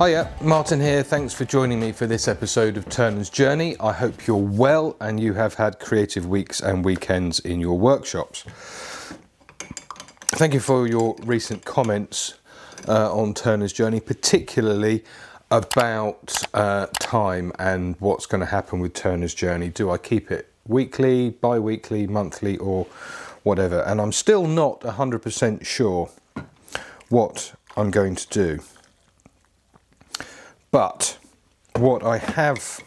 Hiya, Martin here. Thanks for joining me for this episode of Turner's Journey. I hope you're well and you have had creative weeks and weekends in your workshops. Thank you for your recent comments on Turner's Journey, particularly about time and what's going to happen with Turner's Journey. Do I keep it weekly, bi-weekly, monthly or whatever? And I'm still not 100% sure what I'm going to do. But what I have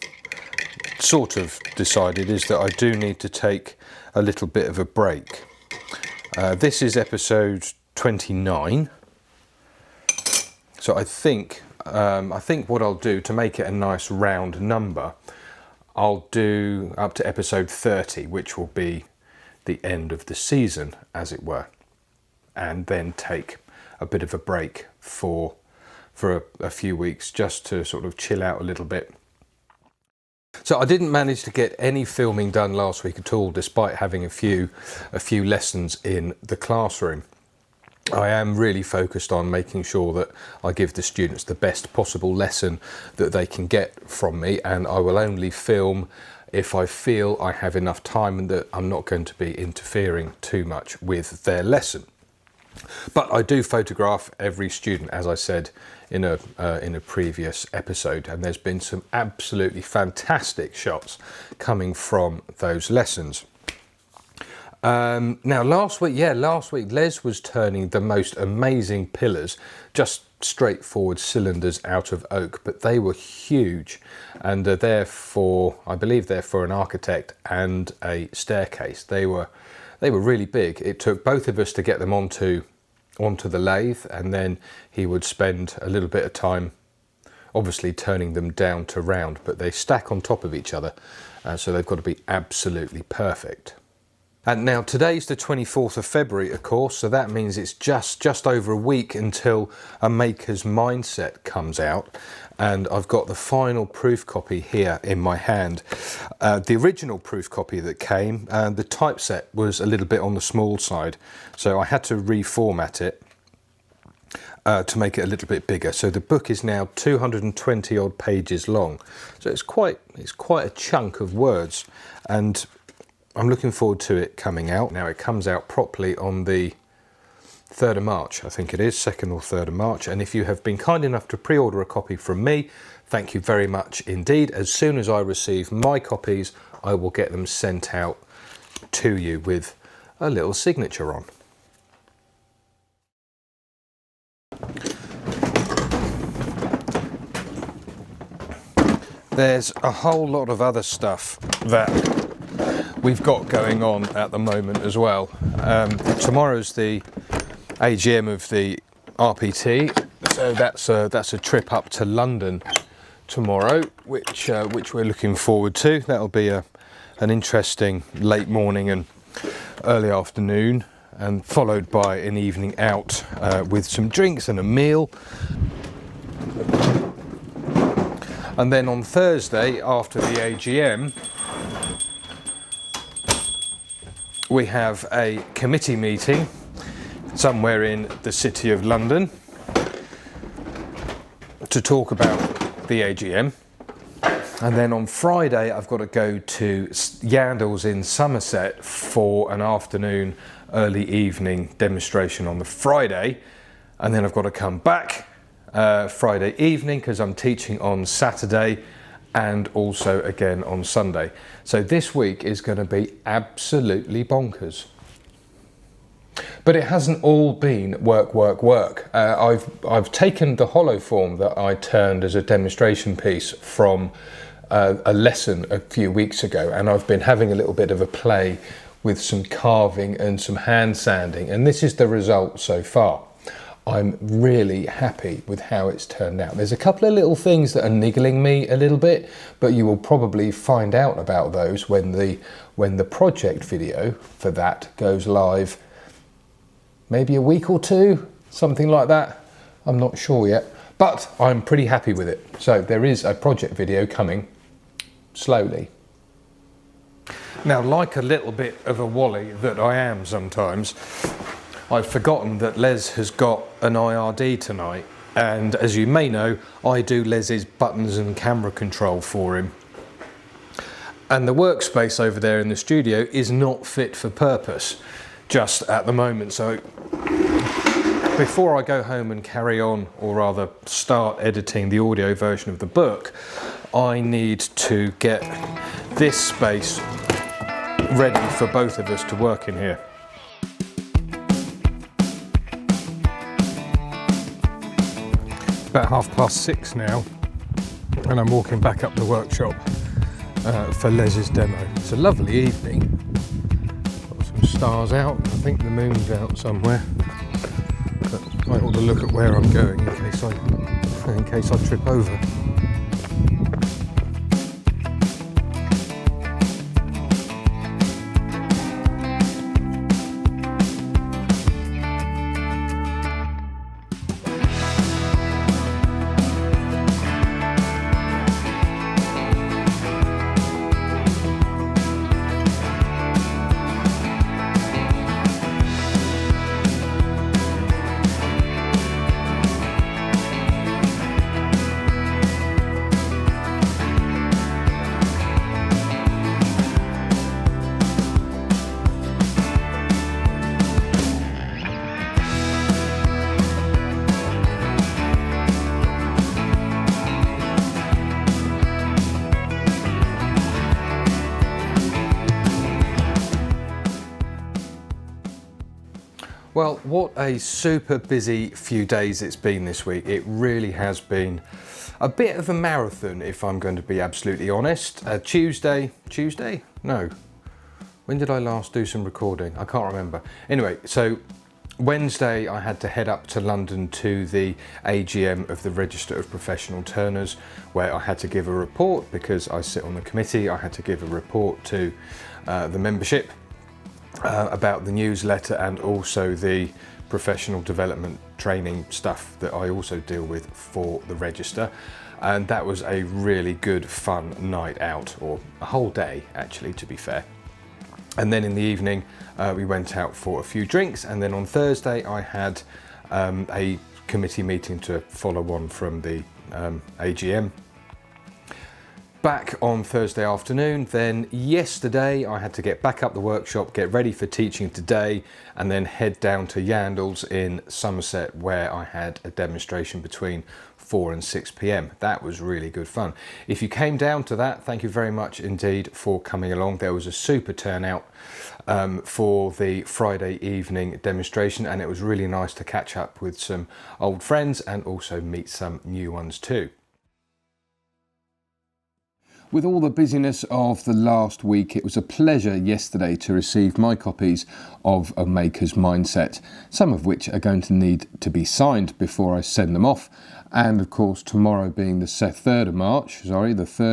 sort of decided is that I do need to take a little bit of a break. This is episode 29. So I think what I'll do to make it a nice round number, I'll do up to episode 30, which will be the end of the season, as it were, and then take a bit of a break for a few weeks just to sort of chill out a little bit. So I didn't manage to get any filming done last week at all, despite having a few lessons in the classroom. I am really focused on making sure that I give the students the best possible lesson that they can get from me, and I will only film if I feel I have enough time and that I'm not going to be interfering too much with their lesson. But I do photograph every student, as I said in a previous episode, and there's been some absolutely fantastic shots coming from those lessons. Now last week Les was turning the most amazing pillars, just straightforward cylinders out of oak, but they were huge, and I believe they're for an architect and a staircase. They were really big. It took both of us to get them onto the lathe, and then he would spend a little bit of time obviously turning them down to round, but they stack on top of each other, so they've got to be absolutely perfect. And now today's the 24th of February, of course, so that means it's just over a week until A Maker's Mindset comes out, and I've got the final proof copy here in my hand. The original proof copy that came, the typeset was a little bit on the small side, so I had to reformat it to make it a little bit bigger. So the book is now 220 odd pages long, so it's quite a chunk of words, and I'm looking forward to it coming out. Now it comes out properly on the 3rd of March, I think it is, 2nd or 3rd of March. And if you have been kind enough to pre-order a copy from me, thank you very much indeed. As soon as I receive my copies, I will get them sent out to you with a little signature on. There's a whole lot of other stuff that we've got going on at the moment as well. Tomorrow's the AGM of the RPT, so that's a trip up to London tomorrow, which we're looking forward to. That'll be an interesting late morning and early afternoon, and followed by an evening out with some drinks and a meal. And then on Thursday, after the AGM, we have a committee meeting somewhere in the city of London to talk about the AGM. And then on Friday, I've got to go to Yandles in Somerset for an afternoon, early evening demonstration on the Friday. And then I've got to come back Friday evening because I'm teaching on Saturday and also again on Sunday. So this week is going to be absolutely bonkers. But it hasn't all been work. I've taken the hollow form that I turned as a demonstration piece from a lesson a few weeks ago, and I've been having a little bit of a play with some carving and some hand sanding, and this is the result so far. I'm really happy with how it's turned out. There's a couple of little things that are niggling me a little bit, but you will probably find out about those when the project video for that goes live, maybe a week or two, something like that. I'm not sure yet, but I'm pretty happy with it. So there is a project video coming slowly. Now, like a little bit of a wally that I am sometimes, I've forgotten that Les has got an IRD tonight, and as you may know, I do Les's buttons and camera control for him. And the workspace over there in the studio is not fit for purpose just at the moment. So before I go home and carry on, or rather start editing the audio version of the book, I need to get this space ready for both of us to work in here. It's about 6:30 now, and I'm walking back up the workshop for Les's demo. It's a lovely evening. Got some stars out. I think the moon's out somewhere. But I ought to look at where I'm going in case I trip over. Well, what a super busy few days it's been this week. It really has been a bit of a marathon, if I'm going to be absolutely honest. Tuesday? No. When did I last do some recording? I can't remember. Anyway, so Wednesday I had to head up to London to the AGM of the Register of Professional Turners, where I had to give a report because I sit on the committee. I had to give a report to the membership about the newsletter and also the professional development training stuff that I also deal with for the register. And that was a really good fun night out, or a whole day actually, to be fair. And then in the evening we went out for a few drinks, and then on Thursday I had a committee meeting to follow on from the AGM. Back on Thursday afternoon, then yesterday I had to get back up the workshop, get ready for teaching today, and then head down to Yandles in Somerset, where I had a demonstration between 4 and 6 p.m. That was really good fun. If you came down to that, thank you very much indeed for coming along. There was a super turnout for the Friday evening demonstration, and it was really nice to catch up with some old friends and also meet some new ones too. With all the busyness of the last week, it was a pleasure yesterday to receive my copies of A Maker's Mindset, some of which are going to need to be signed before I send them off. And of course, tomorrow being the 3rd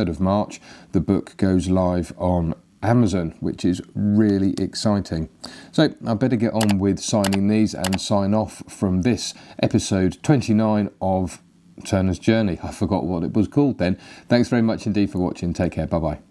of March, the book goes live on Amazon, which is really exciting. So I better get on with signing these and sign off from this episode 29 of Turner's Journey. I forgot what it was called then. Thanks very much indeed for watching. Take care. Bye bye.